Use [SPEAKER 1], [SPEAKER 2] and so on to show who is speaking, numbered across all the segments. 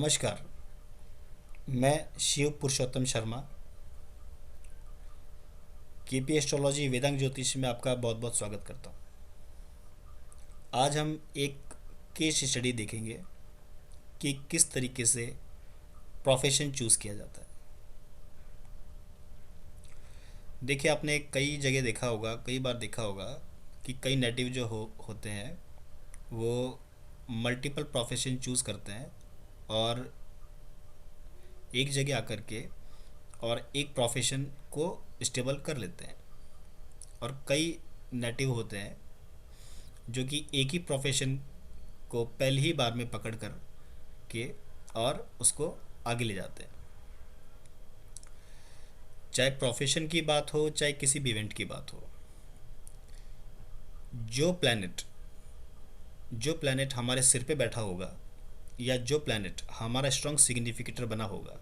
[SPEAKER 1] नमस्कार। मैं Shiv Purushottam Sharma, KP astrology Vedang ज्योतिष में आपका बहुत बहुत स्वागत करता हूँ। आज हम एक केस स्टडी देखेंगे कि किस तरीके से प्रोफेशन चूज़ किया जाता है। देखिए, आपने कई जगह देखा होगा, कई बार देखा होगा कि कई नेटिव जो होते हैं वो मल्टीपल प्रोफेशन चूज़ करते हैं और एक जगह आकर के और एक प्रोफेशन को स्टेबल कर लेते हैं। और कई नेटिव होते हैं जो कि एक ही प्रोफेशन को पहली ही बार में पकड़ कर के और उसको आगे ले जाते हैं। चाहे प्रोफेशन की बात हो, चाहे किसी भी इवेंट की बात हो, जो प्लैनेट जो प्लैनेट हमारे सिर पे बैठा होगा या जो प्लैनेट हमारा स्ट्रॉन्ग सिग्निफिकेटर बना होगा,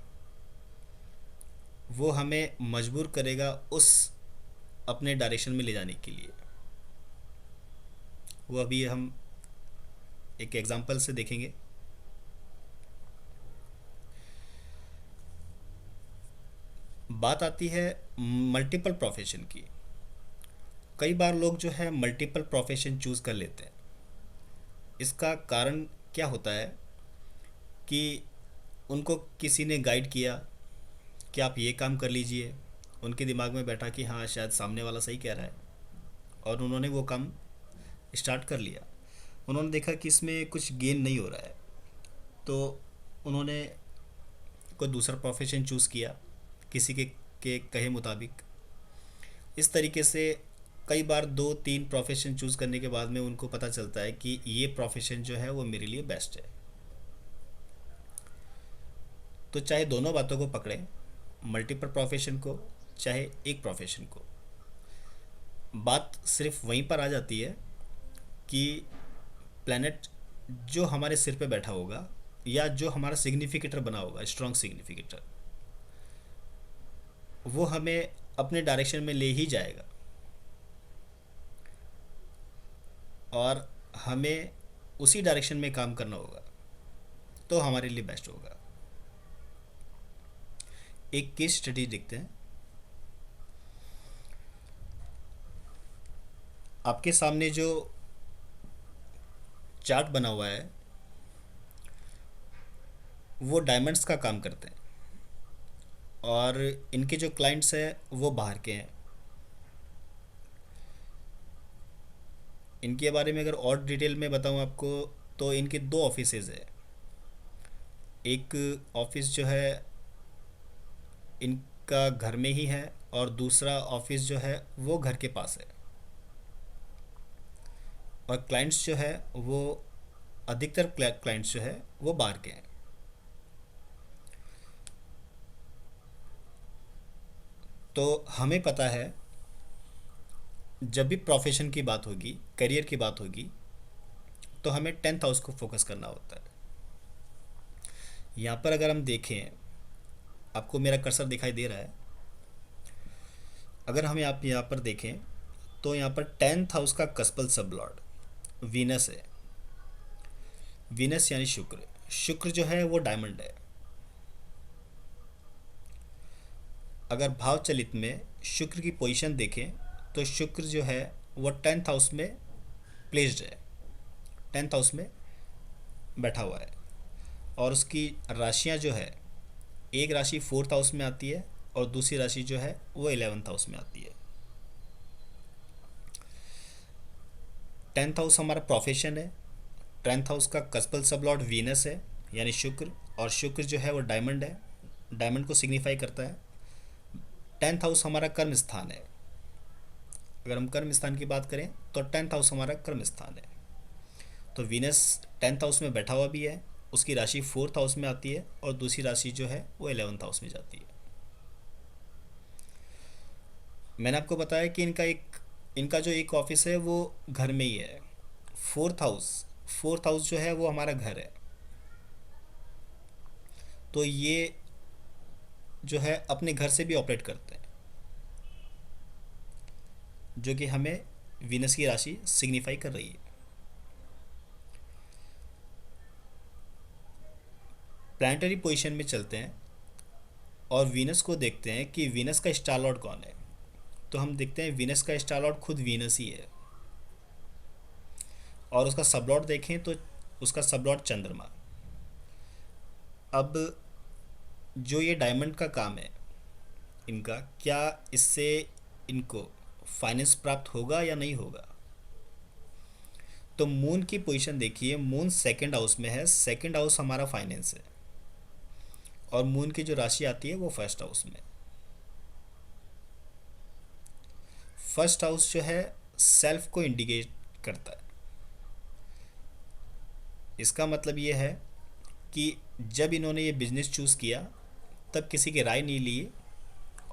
[SPEAKER 1] वो हमें मजबूर करेगा उस अपने डायरेक्शन में ले जाने के लिए। वो अभी हम एक एग्जांपल से देखेंगे। बात आती है मल्टीपल प्रोफेशन की। कई बार लोग जो है मल्टीपल प्रोफेशन चूज़ कर लेते हैं। इसका कारण क्या होता है कि उनको किसी ने गाइड किया कि आप ये काम कर लीजिए। उनके दिमाग में बैठा कि हाँ, शायद सामने वाला सही कह रहा है, और उन्होंने वो काम स्टार्ट कर लिया। उन्होंने देखा कि इसमें कुछ गेन नहीं हो रहा है, तो उन्होंने कोई दूसरा प्रोफेशन चूज़ किया किसी के कहे मुताबिक। इस तरीके से कई बार दो तीन प्रोफेशन चूज़ करने के बाद में उनको पता चलता है कि ये प्रोफेशन जो है वो मेरे लिए बेस्ट है। तो चाहे दोनों बातों को पकड़ें, मल्टीपल प्रोफेशन को चाहे एक प्रोफेशन को, बात सिर्फ वहीं पर आ जाती है कि प्लैनेट जो हमारे सिर पे बैठा होगा या जो हमारा सिग्निफिकेटर बना होगा, स्ट्रॉन्ग सिग्निफिकेटर, वो हमें अपने डायरेक्शन में ले ही जाएगा और हमें उसी डायरेक्शन में काम करना होगा, तो हमारे लिए बेस्ट होगा। एक केस स्टडी देखते हैं। आपके सामने जो चार्ट बना हुआ है वो डायमंड्स का काम करते हैं और इनके जो क्लाइंट्स हैं वो बाहर के हैं। इनके बारे में अगर और डिटेल में बताऊं आपको, तो इनके दो ऑफिसेज है। एक ऑफिस जो है इनका घर में ही है और दूसरा ऑफिस जो है वो घर के पास है। और क्लाइंट्स जो है वो अधिकतर क्लाइंट्स जो है वो बाहर के हैं। तो हमें पता है जब भी प्रोफेशन की बात होगी, करियर की बात होगी, तो हमें 10th हाउस को फोकस करना होता है। यहाँ पर अगर हम देखें, आपको मेरा कर्सर दिखाई दे रहा है। अगर हम यहाँ पर देखें तो यहाँ पर 10th हाउस का कस्पल सब लॉर्ड वीनस है। वीनस यानी शुक्र। शुक्र जो है वो डायमंड है। अगर भाव चलित में शुक्र की पोजीशन देखें तो शुक्र जो है वो 10th हाउस में प्लेस्ड है, 10th हाउस में बैठा हुआ है। और उसकी राशियां जो है, एक राशि 4th हाउस में आती है और दूसरी राशि जो है वो 11th हाउस में आती है। 10th हाउस हमारा प्रोफेशन है। 10th हाउस का कस्पल सब लॉर्ड वीनस है यानी शुक्र, और शुक्र जो है वो डायमंड है, डायमंड को सिग्निफाई करता है। 10th हाउस हमारा कर्म स्थान है। अगर हम कर्म स्थान की बात करें तो 10th हाउस हमारा कर्म स्थान है। तो वीनस 10th हाउस में बैठा हुआ भी है, उसकी राशि 4th हाउस में आती है और दूसरी राशि जो है वो 11th हाउस में जाती है। मैंने आपको बताया कि इनका जो एक ऑफिस है वो घर में ही है। 4th हाउस जो है वो हमारा घर है। तो ये जो है अपने घर से भी ऑपरेट करते हैं, जो कि हमें वीनस की राशि सिग्निफाई कर रही है। प्लानिटरी पोजीशन में चलते हैं और वीनस को देखते हैं कि वीनस का स्टार लॉर्ड कौन है। तो हम देखते हैं वीनस का स्टार लॉर्ड खुद वीनस ही है, और उसका सब लॉर्ड देखें तो उसका सब लॉर्ड चंद्रमा। अब जो ये डायमंड का काम है इनका, क्या इससे इनको फाइनेंस प्राप्त होगा या नहीं होगा। तो मून की पोजीशन देखिए, मून सेकंड हाउस में है, सेकंड हाउस हमारा फाइनेंस है, और मून की जो राशि आती है वो फर्स्ट हाउस में। फर्स्ट हाउस जो है सेल्फ को इंडिकेट करता है। इसका मतलब ये है कि जब इन्होंने ये बिजनेस चूज़ किया तब किसी की राय नहीं ली,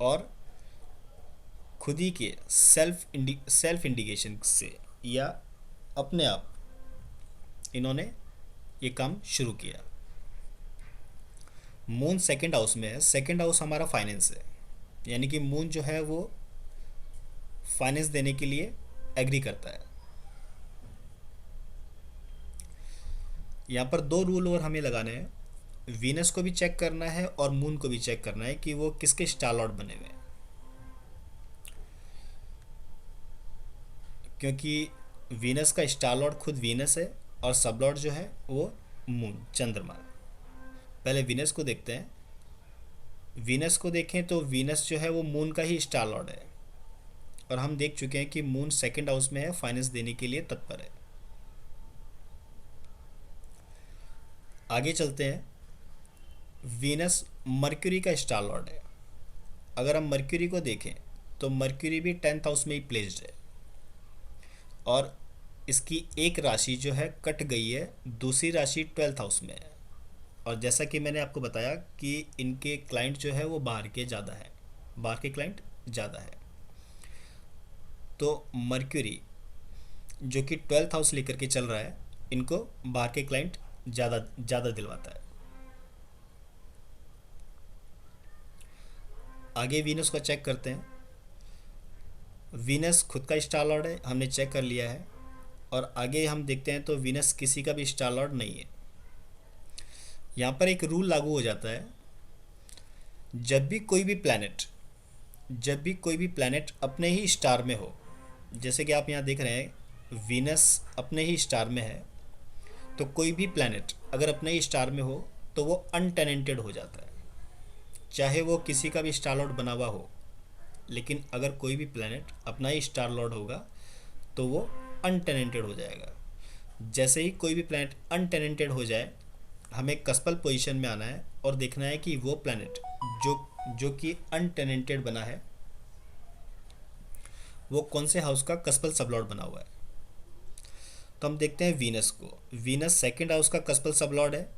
[SPEAKER 1] और खुद ही के सेल्फ इंडिकेशन से या अपने आप इन्होंने ये काम शुरू किया। मून सेकंड हाउस में है, सेकंड हाउस हमारा फाइनेंस है, यानी कि मून जो है वो फाइनेंस देने के लिए एग्री करता है। यहाँ पर दो रूल और हमें लगाने हैं, वीनस को भी चेक करना है और मून को भी चेक करना है कि वो किसके स्टार लॉर्ड बने हुए हैं। क्योंकि वीनस का स्टार लॉर्ड खुद वीनस है और सब लॉर्ड जो है वो मून चंद्रमा। पहले वीनस को देखते हैं। वीनस को देखें तो वीनस जो है वो मून का ही स्टार लॉर्ड है, और हम देख चुके हैं कि मून सेकंड हाउस में है, फाइनेंस देने के लिए तत्पर है। आगे चलते हैं। वीनस मर्क्यूरी का स्टार लॉर्ड है। अगर हम मर्क्यूरी को देखें तो मर्क्यूरी भी 10th हाउस में ही प्लेस्ड है, और इसकी एक राशि जो है कट गई है, दूसरी राशि 12th हाउस में है। और जैसा कि मैंने आपको बताया कि इनके क्लाइंट जो है वो बाहर के ज़्यादा है, बाहर के क्लाइंट ज़्यादा है। तो मर्क्यूरी जो कि 12th हाउस लेकर के चल रहा है, इनको बाहर के क्लाइंट ज़्यादा ज़्यादा दिलवाता है। आगे वीनस को चेक करते हैं। वीनस खुद का स्टार लॉर्ड है, हमने चेक कर लिया है। और आगे हम देखते हैं तो वीनस किसी का भी स्टार लॉर्ड नहीं है। यहाँ पर एक रूल लागू हो जाता है, जब भी कोई भी प्लैनेट अपने ही स्टार में हो, जैसे कि आप यहाँ देख रहे हैं वीनस अपने ही स्टार में है, तो कोई भी प्लैनेट अगर अपने ही स्टार में हो तो वो अनटेनेंटेड हो जाता है, चाहे वो किसी का भी स्टार लॉर्ड बना हुआ हो। लेकिन अगर कोई भी प्लैनेट अपना ही स्टार लॉर्ड होगा तो वो अनटेनेंटेड हो जाएगा। जैसे ही कोई भी प्लैनेट अनटेनेंटेड हो जाए, हमें कस्पल पोजीशन में आना है और देखना है कि वो प्लैनेट जो कि अनटेनेंटेड बना है वो कौन से हाउस का कस्पल सबलॉर्ड बना हुआ है। तो हम देखते हैं वीनस को। वीनस सेकंड हाउस का कस्पल सबलॉर्ड है,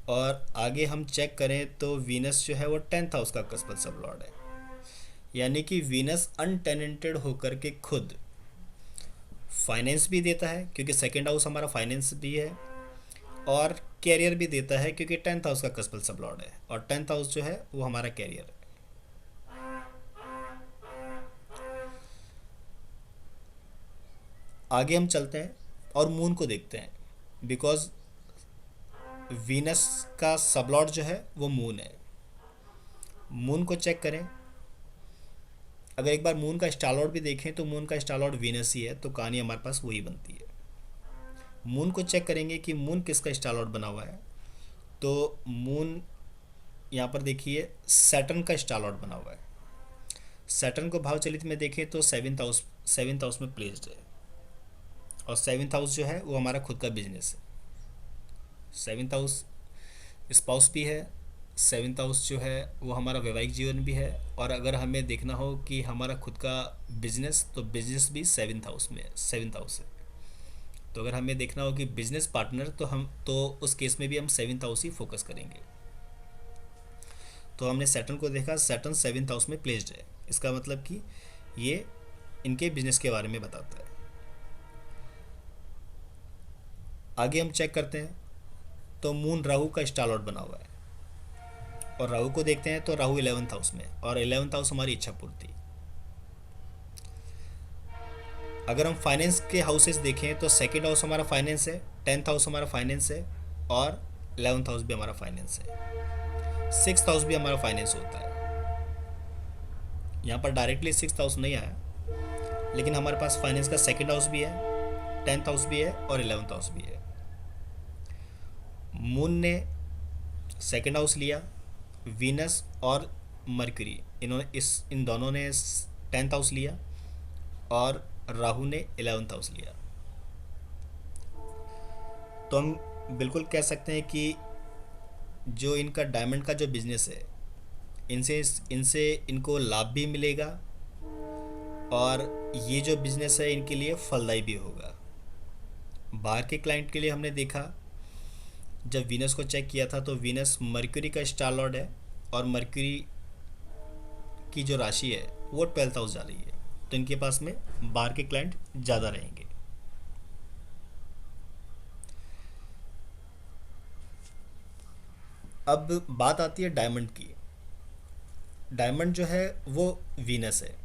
[SPEAKER 1] और आगे हम चेक करें तो वीनस जो है वो 10th हाउस का कस्पल सबलॉर्ड है। यानी कि वीनस अनटेनेंटेड होकर के खुद फाइनेंस भी देता है, क्योंकि सेकंड हाउस हमारा फाइनेंस भी है, और कैरियर भी देता है क्योंकि 10th हाउस का कस्पल सबलॉर्ड है, और 10th हाउस जो है वो हमारा कैरियर है। आगे हम चलते हैं और मून को देखते हैं, बिकॉज वीनस का सबलॉर्ड जो है वो मून है। मून को चेक करें। अगर एक बार मून का स्टार लॉर्ड भी देखें तो मून का स्टार लॉर्ड वीनस ही है, तो कहानी हमारे पास वही बनती है। मून को चेक करेंगे कि मून किसका स्टार लॉर्ड बना हुआ है, तो मून यहाँ पर देखिए सैटर्न का स्टार लॉर्ड बना हुआ है। सैटर्न को भाव चलित में देखें तो 7th हाउस में प्लेस्ड है, और 7th हाउस जो है वो हमारा खुद का बिजनेस है। 7th हाउस स्पाउस भी है, 7th हाउस जो है वो हमारा वैवाहिक जीवन भी है, और अगर हमें देखना हो कि हमारा खुद का बिजनेस, तो बिजनेस भी 7th हाउस में है, 7th हाउस है। तो अगर हमें देखना हो कि बिजनेस पार्टनर, तो उस केस में भी हम 7th हाउस ही फोकस करेंगे। तो हमने सैटर्न को देखा, सैटर्न 7th हाउस में प्लेस्ड है, इसका मतलब कि ये इनके बिजनेस के बारे में बताता है। आगे हम चेक करते हैं तो मून राहु का स्टार लॉर्ड बना हुआ है, और राहु को देखते हैं तो राहु 11th हाउस में, और 11th हाउस हमारी इच्छा पूर्ति। अगर हम फाइनेंस के हाउसेस देखें तो सेकंड हाउस हमारा फाइनेंस है, 10th हाउस हमारा फाइनेंस है, और 11th हाउस भी हमारा फाइनेंस है, 6th हाउस भी हमारा फाइनेंस होता है। यहाँ पर डायरेक्टली 6th हाउस नहीं आया, लेकिन हमारे पास फाइनेंस का 2nd हाउस भी है, 10th हाउस भी है और 11th हाउस भी है। मून ने 2nd हाउस लिया, वीनस और मरकरी इन दोनों ने 10th हाउस लिया, और राहु ने 11th हाउस लिया। तो हम बिल्कुल कह सकते हैं कि जो इनका डायमंड का जो बिजनेस है, इनसे इनसे इनको लाभ भी मिलेगा, और ये जो बिजनेस है इनके लिए फलदायी भी होगा। बाहर के क्लाइंट के लिए हमने देखा, जब वीनस को चेक किया था तो वीनस मरकरी का स्टार लॉर्ड है, और मरकरी की जो राशि है वो 12th हाउस जा रही है, तो इनके पास में बाहर के क्लाइंट ज़्यादा रहेंगे। अब बात आती है डायमंड की। डायमंड जो है वो वीनस है।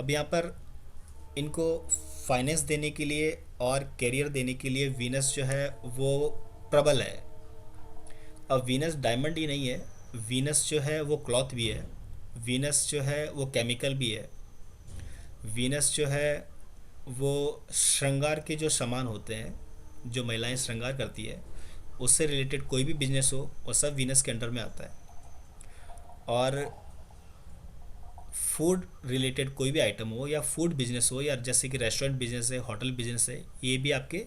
[SPEAKER 1] अब यहाँ पर इनको फाइनेंस देने के लिए और कैरियर देने के लिए वीनस जो है वो प्रबल है। अब वीनस डायमंड ही नहीं है, वीनस जो है वो क्लॉथ भी है, वीनस जो है वो केमिकल भी है, वीनस जो है वो श्रृंगार के जो सामान होते हैं, जो महिलाएं श्रृंगार करती है, उससे रिलेटेड कोई भी बिजनेस हो वो सब वीनस के अंडर में आता है। और फूड रिलेटेड कोई भी आइटम हो, या फूड बिजनेस हो, या जैसे कि रेस्टोरेंट बिजनेस है, होटल बिजनेस है, ये भी आपके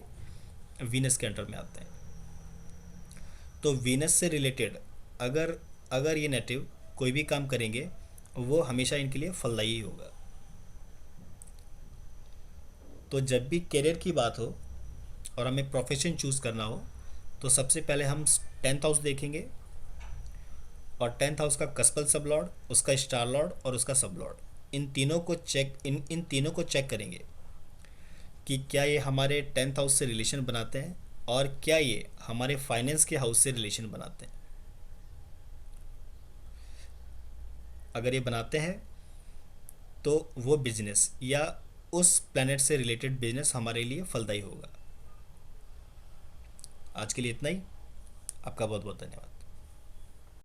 [SPEAKER 1] वीनस के अंडर में आते हैं। तो वीनस से रिलेटेड अगर अगर ये नेटिव कोई भी काम करेंगे, वो हमेशा इनके लिए फलदायी होगा। तो जब भी करियर की बात हो और हमें प्रोफेशन चूज़ करना हो, तो सबसे पहले हम 10th हाउस देखेंगे, और 10th हाउस का कस्पल सब लॉर्ड, उसका स्टार लॉर्ड और उसका सब लॉर्ड, इन तीनों को चेक करेंगे कि क्या ये हमारे 10th हाउस से रिलेशन बनाते हैं, और क्या ये हमारे फाइनेंस के हाउस से रिलेशन बनाते हैं। अगर ये बनाते हैं तो वो बिजनेस या उस प्लैनेट से रिलेटेड बिजनेस हमारे लिए फलदायी होगा। आज के लिए इतना ही। आपका बहुत बहुत धन्यवाद।